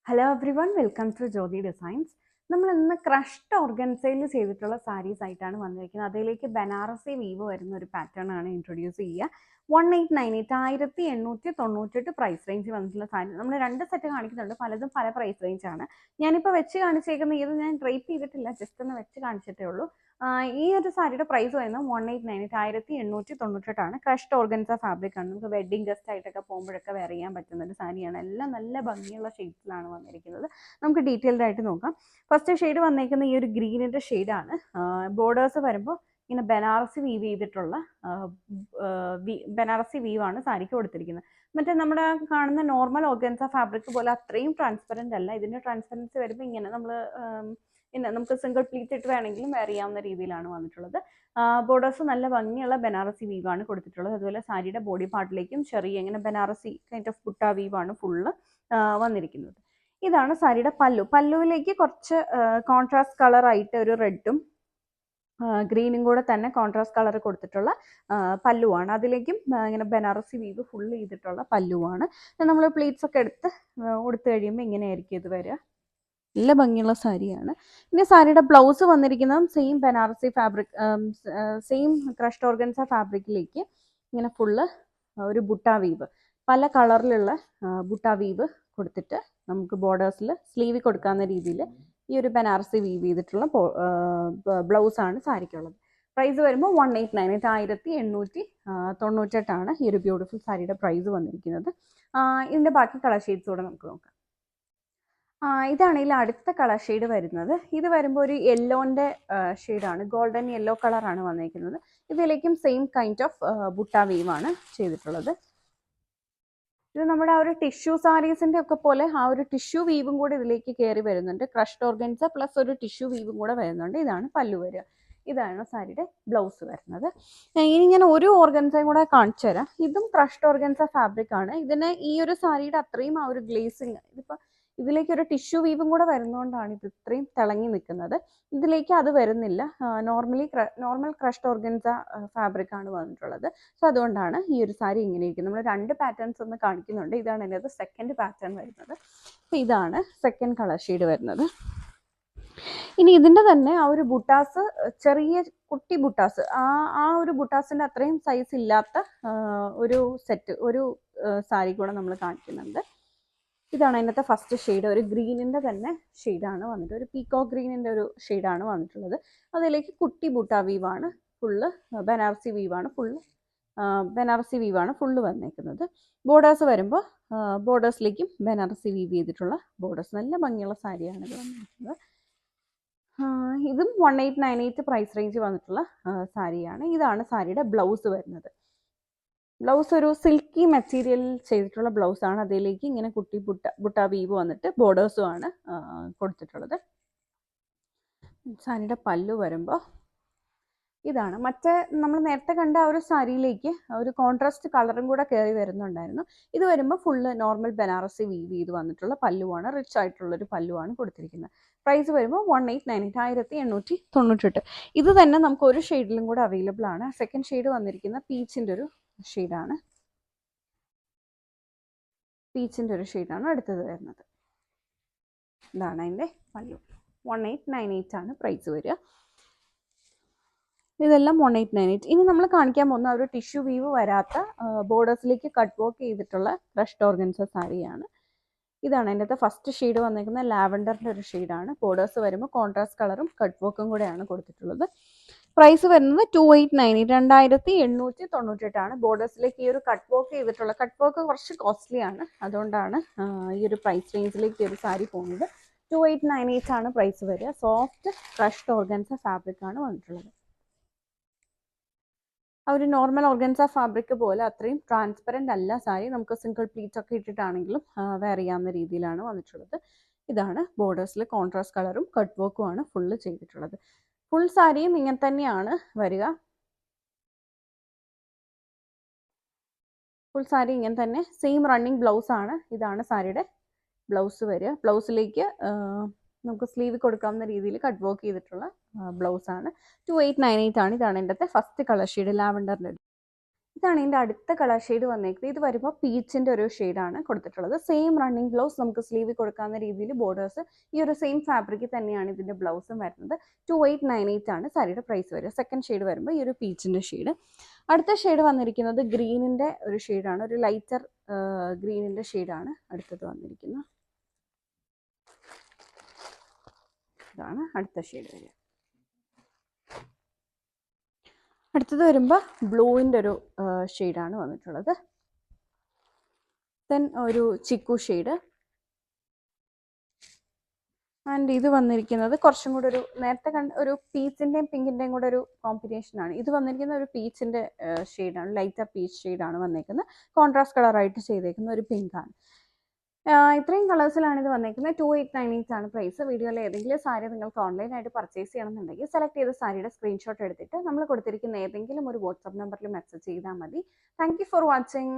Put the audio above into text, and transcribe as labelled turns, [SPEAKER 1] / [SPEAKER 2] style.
[SPEAKER 1] Hello everyone, welcome to Jyothi designs. നമ്മൾ ഇന്ന് crushed ഓർഗൻസയിൽ ചെയ്തിട്ടുള്ള സാരീസ് ആയിട്ടാണ് വന്നിരിക്കുന്നത്. അതിലേക്ക് ബനാറസി വീവ് വരുന്ന ഒരു പാറ്റേൺ ആണ് ഇൻട്രൊഡ്യൂസ് ചെയ്യുക. 1898 1898 പ്രൈസ് റേഞ്ച് വന്നിട്ടുള്ള സാരി നമ്മൾ രണ്ട് സെറ്റ് കാണിക്കുന്നുണ്ട്. പലതും പല പ്രൈസ് റേഞ്ച് ആണ്. ഞാനിപ്പോൾ വെച്ച് കാണിച്ചേക്കുന്ന ഇത് ഞാൻ ഡ്രേപ്പ് ചെയ്തിട്ടില്ല, ജസ്റ്റ് ഒന്ന് വെച്ച് കാണിച്ചിട്ടേ ഉള്ളൂ. ഈ ഒരു സാരിയുടെ പ്രൈസ് വരുന്നത് 1898 1898 ക്രഷ്ഡ് ഓർഗൻസ ഫാബ്രിക് ആണ്. നമുക്ക് വെഡിങ് ഗസ്റ്റ് ആയിട്ടൊക്കെ പോകുമ്പോഴൊക്കെ വെയർ ചെയ്യാൻ പറ്റുന്ന ഒരു സാരിയാണ്. എല്ലാം നല്ല ഭംഗിയുള്ള ഷെയ്ഡ്സിലാണ് വന്നിരിക്കുന്നത്. നമുക്ക് ഡീറ്റെയിൽഡ് ആയിട്ട് നോക്കാം. ഫസ്റ്റ് ഷെയ്ഡ് വന്നിരിക്കുന്ന ഈ ഒരു ഗ്രീനിന്റെ ഷെയ്ഡാണ്. ബോർഡേഴ്സ് വരുമ്പോൾ ഇങ്ങനെ ബനാറസി വീവ് ചെയ്തിട്ടുള്ള ബനാറസി വീവാണ് സാരിക്ക് കൊടുത്തിരിക്കുന്നത്. മറ്റേ നമ്മുടെ കാണുന്ന നോർമൽ ഓർഗൻസ ഫാബ്രിക് പോലെ അത്രയും ട്രാൻസ്പെറന്റ് അല്ല. ഇതിന്റെ ട്രാൻസ്പെറൻസി വരുമ്പോൾ ഇങ്ങനെ നമുക്ക് സിംഗിൾ പ്ലീറ്റ് ഇട്ട് വേണമെങ്കിലും വെയർ ചെയ്യാവുന്ന രീതിയിലാണ് വന്നിട്ടുള്ളത്. ബോർഡേഴ്സ് നല്ല ഭംഗിയുള്ള ബനാറസി വീവാണ് കൊടുത്തിട്ടുള്ളത്. അതുപോലെ സാരിയുടെ ബോഡി പാർട്ടിലേക്കും ചെറിയ ഇങ്ങനെ ബനാറസി കൈൻഡ് ഓഫ് ബുട്ട വീവാണ് ഫുള്ള് വന്നിരിക്കുന്നത്. ഇതാണ് സാരിയുടെ പല്ലു. പല്ലുവിലേക്ക് കുറച്ച് കോൺട്രാസ്റ്റ് കളർ ആയിട്ട് ഒരു റെഡും ഗ്രീനും കൂടെ തന്നെ കോൺട്രാസ്റ്റ് കളർ കൊടുത്തിട്ടുള്ള പല്ലുവാണ്. അതിലേക്കും ഇങ്ങനെ ബനാറസി വീവ് ഫുള്ള് ചെയ്തിട്ടുള്ള പല്ലുവാണ്. നമ്മൾ പ്ലീറ്റ്സ് ഒക്കെ എടുത്ത് കൊടുത്തു കഴിയുമ്പോൾ ഇങ്ങനെയായിരിക്കും ഇത് വരിക. നല്ല ഭംഗിയുള്ള സാരിയാണ്. ഇനി സാരിയുടെ ബ്ലൗസ് വന്നിരിക്കുന്നത് same Banarasi fabric, same crushed organza ഫാബ്രിക്കിലേക്ക് ഇങ്ങനെ ഫുള്ള് ഒരു ബുട്ട വീവ്, പല കളറിലുള്ള ബുട്ട വീവ് കൊടുത്തിട്ട് നമുക്ക് ബോർഡേഴ്സിൽ സ്ലീവിൽ കൊടുക്കാവുന്ന രീതിയിൽ ഈ ഒരു ബനാറസി വീവ് ചെയ്തിട്ടുള്ള ബ്ലൗസാണ് സാരിക്കുള്ളത്. പ്രൈസ് വരുമ്പോൾ 1898 1898 ഈ ഒരു ബ്യൂട്ടിഫുൾ സാരിയുടെ പ്രൈസ് വന്നിരിക്കുന്നത്. ഇതിൻ്റെ ബാക്കി കളർ ഷെയ്ഡ്സ് കൂടെ നമുക്ക് നോക്കാം. ഇതാണെങ്കിൽ അടുത്ത കളർ ഷെയ്ഡ് വരുന്നത്, ഇത് വരുമ്പോൾ ഒരു യെല്ലോൻ്റെ ഷെയ്ഡാണ്. ഗോൾഡൻ യെല്ലോ കളറാണ് വന്നിരിക്കുന്നത്. ഇതിലേക്കും സെയിം കൈൻഡ് ഓഫ് ബുട്ട വീവാണ് ചെയ്തിട്ടുള്ളത്. ഇത് നമ്മുടെ ആ ഒരു ടിഷ്യൂ സാരീസിന്റെ ഒക്കെ പോലെ ആ ഒരു ടിഷ്യൂ വീവും കൂടെ ഇതിലേക്ക് കയറി വരുന്നുണ്ട്. ക്രഷ്ഡ് ഓർഗൻസ പ്ലസ് ഒരു ടിഷ്യൂ വീവും കൂടെ വരുന്നുണ്ട്. ഇതാണ് പല്ലു വരിക. ഇതാണ് സാരിയുടെ ബ്ലൗസ് വരുന്നത്. ഇനി ഞാൻ ഒരു ഓർഗൻസയും കൂടെ കാണിച്ചു തരാം. ഇതും ക്രഷ്ഡ് ഓർഗൻസ ഫാബ്രിക് ആണ്. ഇതിന് ഈ ഒരു സാരിയുടെ അത്രയും ആ ഒരു ഗ്ലേസിങ്, ഇതിപ്പോൾ ഇതിലേക്ക് ഒരു ടിഷ്യൂ വീവും കൂടെ വരുന്നതുകൊണ്ടാണ് ഇത് ഇത്രയും തിളങ്ങി നിൽക്കുന്നത്. ഇതിലേക്ക് അത് വരുന്നില്ല. നോർമൽ ക്രഷ്ഡ് ഓർഗൻസ ഫാബ്രിക് ആണ് വന്നിട്ടുള്ളത്. സോ അതുകൊണ്ടാണ് ഈ ഒരു സാരി ഇങ്ങനെ ഇരിക്കുന്നത്. നമ്മൾ രണ്ട് പാറ്റേൺസ് ഒന്ന് കാണിക്കുന്നുണ്ട്. ഇതാണ് എൻ്റെ സെക്കൻഡ് പാറ്റേൺ വരുന്നത്. അപ്പോൾ ഇതാണ് സെക്കൻഡ് കളർ ഷെയ്ഡ് വരുന്നത്. ഇനി ഇതിൻ്റെ തന്നെ ആ ഒരു ബുട്ടാസ്, ചെറിയ കുട്ടി ബുട്ടാസ്, ആ ഒരു ബുട്ടാസിൻ്റെ അത്രയും സൈസ് ഇല്ലാത്ത ഒരു സെറ്റ്, ഒരു സാരി കൂടെ നമ്മൾ കാണിക്കുന്നുണ്ട്. ഇതാണ് അതിനകത്തെ ഫസ്റ്റ് ഷെയ്ഡ്. ഒരു ഗ്രീനിൻ്റെ തന്നെ ഷെയ്ഡാണ് വന്നിട്ട്, ഒരു പീക്കോ ഗ്രീനിൻ്റെ ഒരു ഷെയ്ഡാണ് വന്നിട്ടുള്ളത്. അതിലേക്ക് കുട്ടി ബുട്ട വീവാണ് ഫുള്ള്, ബനാറസി വീവാണ് ഫുള്ള് വന്നേക്കുന്നത്. ബോർഡേഴ്സ് വരുമ്പോൾ ബോർഡേഴ്സിലേക്കും ബനാറസി വീവ് ചെയ്തിട്ടുള്ള ബോർഡേഴ്സ്. നല്ല ഭംഗിയുള്ള സാരിയാണ് ഇത് വന്നിരിക്കുന്നത്. ഇതും 1898 പ്രൈസ് റേഞ്ച് വന്നിട്ടുള്ള സാരിയാണ്. ഇതാണ് സാരിയുടെ ബ്ലൗസ് വരുന്നത്. ബ്ലൗസ് ഒരു സിൽക്കി മെറ്റീരിയൽ ചെയ്തിട്ടുള്ള ബ്ലൗസാണ്. അതിലേക്ക് ഇങ്ങനെ കുട്ടി ബുട്ട വീവ് വന്നിട്ട് ബോർഡേഴ്സും ആണ് കൊടുത്തിട്ടുള്ളത്. സാരിയുടെ പല്ലു വരുമ്പോൾ ഇതാണ്. മറ്റേ നമ്മൾ നേരത്തെ കണ്ട ആ ഒരു സാരിയിലേക്ക് ഒരു കോൺട്രാസ്റ്റ് കളറും കൂടെ കയറി വരുന്നുണ്ടായിരുന്നു. ഇത് വരുമ്പോൾ ഫുള്ള് നോർമൽ ബനാറസി വീവ് ചെയ്ത് വന്നിട്ടുള്ള പല്ലുവാണ്. റിച്ച് ആയിട്ടുള്ളൊരു പല്ലുവാണ് കൊടുത്തിരിക്കുന്നത്. പ്രൈസ് വരുമ്പോൾ 1898 1898. ഇത് തന്നെ നമുക്ക് ഒരു ഷെയ്ഡിലും കൂടെ അവൈലബിൾ ആണ്. സെക്കൻഡ് ഷെയ്ഡ് വന്നിരിക്കുന്ന പീച്ചിൻ്റെ ഒരു ഷെയ്ഡാണ്. അടുത്തത് വരുന്നത്. ഇതാണ് അതിൻ്റെ പല്ലു. 1898 ആണ് പ്രൈസ് വരിക. ഇതെല്ലാം 1898. ഇനി നമ്മൾ കാണിക്കാൻ പോകുന്ന ഒരു ടിഷ്യൂ വീവ് വരാത്ത ബോർഡേഴ്സിലേക്ക് കട്ട് വർക്ക് ചെയ്തിട്ടുള്ള ക്രഷ്ഡ് ഓർഗൻസ സാരിയാണ്. ഇതാണ് അതിൻ്റെ ഫസ്റ്റ് ഷെയ്ഡ് വന്നിരിക്കുന്ന ലാവൻഡറിൻ്റെ ഒരു ഷെയ്ഡാണ്. ബോർഡേഴ്സ് വരുമ്പോൾ കോൺട്രാസ്റ്റ് കളറും കട്ട് വർക്കും കൂടെയാണ് കൊടുത്തിട്ടുള്ളത്. പ്രൈസ് വരുന്നത് 2890 2898. ബോർഡേഴ്സിലേക്ക് ഈ ഒരു കട്ട് വർക്ക് ചെയ്തിട്ടുള്ള, കട്ട് വർക്ക് കുറച്ച് കോസ്റ്റ്ലി ആണ്. അതുകൊണ്ടാണ് ഈ ഒരു പ്രൈസ് റേഞ്ചിലേക്ക് ഈ ഒരു സാരി പോകുന്നത്. 2898 പ്രൈസ് വരിക. സോഫ്റ്റ് ക്രഷ്ഡ് ഓർഗൻസ ഫാബ്രിക് ആണ് വന്നിട്ടുള്ളത്. ആ ഒരു നോർമൽ ഓർഗൻസ ഫാബ്രിക് പോലെ അത്രയും ട്രാൻസ്പെറൻ്റ് അല്ല സാരി. നമുക്ക് സിംഗിൾ പ്ലീറ്റ് ഒക്കെ ഇട്ടിട്ടാണെങ്കിലും വെയർ ചെയ്യാവുന്ന രീതിയിലാണ് വന്നിട്ടുള്ളത്. ഇതാണ് ബോർഡേഴ്സിൽ കോൺട്രാസ്റ്റ് കളറും കട്ട് വർക്കും ആണ് ഫുള്ള് ചെയ്തിട്ടുള്ളത്. ഫുൾ സാരിയും ഇങ്ങനെ തന്നെയാണ് വരിക. ഫുൾ സാരി ഇങ്ങനെ തന്നെ സെയിം റണ്ണിങ് ബ്ലൗസ് ആണ്. ഇതാണ് സാരിയുടെ ബ്ലൗസ് വരിക. ബ്ലൗസിലേക്ക് നമുക്ക് സ്ലീവ് കൊടുക്കാവുന്ന രീതിയിൽ കട്ട് വർക്ക് ചെയ്തിട്ടുള്ള ബ്ലൗസാണ്. 2898 ഇതാണ് എൻ്റെ ഫസ്റ്റ് കളർ ഷെയ്ഡ് ലാവൻഡറിൻ്റെ. ഇതാണ് ഇതിൻ്റെ അടുത്ത കളർ ഷെയ്ഡ് വന്നേക്കുന്നത്. ഇത് വരുമ്പോൾ പീച്ചിൻ്റെ ഒരു ഷെയ്ഡാണ് കൊടുത്തിട്ടുള്ളത്. സെയിം റണ്ണിങ് ബ്ലൗസ്, നമുക്ക് സ്ലീവിൽ കൊടുക്കാവുന്ന രീതിയിൽ ബോർഡേഴ്സ്. ഈ ഒരു സെയിം ഫാബ്രിക്കിൽ തന്നെയാണ് ഇതിൻ്റെ ബ്ലൗസും വരുന്നത്. 2898 ആണ് സാരിയുടെ പ്രൈസ് വരിക. സെക്കൻഡ് ഷെയ്ഡ് വരുമ്പോൾ ഈ ഒരു പീച്ചിൻ്റെ ഷെയ്ഡ്. അടുത്ത ഷെയ്ഡ് വന്നിരിക്കുന്നത് ഗ്രീനിൻ്റെ ഒരു ഷെയ്ഡാണ്, ഒരു ലൈറ്റർ ഗ്രീനിൻ്റെ ഷെയ്ഡാണ് അടുത്തത് വന്നിരിക്കുന്നത്. ഇതാണ് അടുത്ത ഷെയ്ഡ് വരിക. അടുത്തത് വരുമ്പോൾ ബ്ലൂവിൻ്റെ ഒരു ഷെയ്ഡാണ് വന്നിട്ടുള്ളത്. ദെൻ ഒരു ചിക്കു ഷെയ്ഡ്. ആൻഡ് ഇത് വന്നിരിക്കുന്നത് കുറച്ചും കൂടെ ഒരു നേരത്തെ ഒരു പീച്ചിൻ്റെയും പിങ്കിൻ്റെയും കൂടെ ഒരു കോമ്പിനേഷനാണ്. ഇത് വന്നിരിക്കുന്ന ഒരു പീച്ചിൻ്റെ ഷെയ്ഡാണ്, ലൈറ്റർ പീച്ച് ഷെയ്ഡാണ് വന്നേക്കുന്നത്. കോൺട്രാസ്റ്റ് കളറായിട്ട് ചെയ്തേക്കുന്ന ഒരു പിങ്കാണ്. ഇത്രയും കളേഴ്സിലാണ് ഇത് വന്നേക്കുന്നത്. 2898 ആണ് പ്രൈസ്. വീഡിയോയിൽ ഏതെങ്കിലും സാരി നിങ്ങൾക്ക് ഓൺലൈനായിട്ട് പർച്ചേസ് ചെയ്യണമെന്നുണ്ടെങ്കിൽ സെലക്ട് ചെയ്ത സാരിയുടെ സ്ക്രീൻഷോട്ട് എടുത്തിട്ട് നമ്മൾ കൊടുത്തിരിക്കുന്ന ഏതെങ്കിലും ഒരു വാട്സാപ്പ് നമ്പറിൽ മെസ്സേജ് ചെയ്താൽ മതി. Thank you for watching.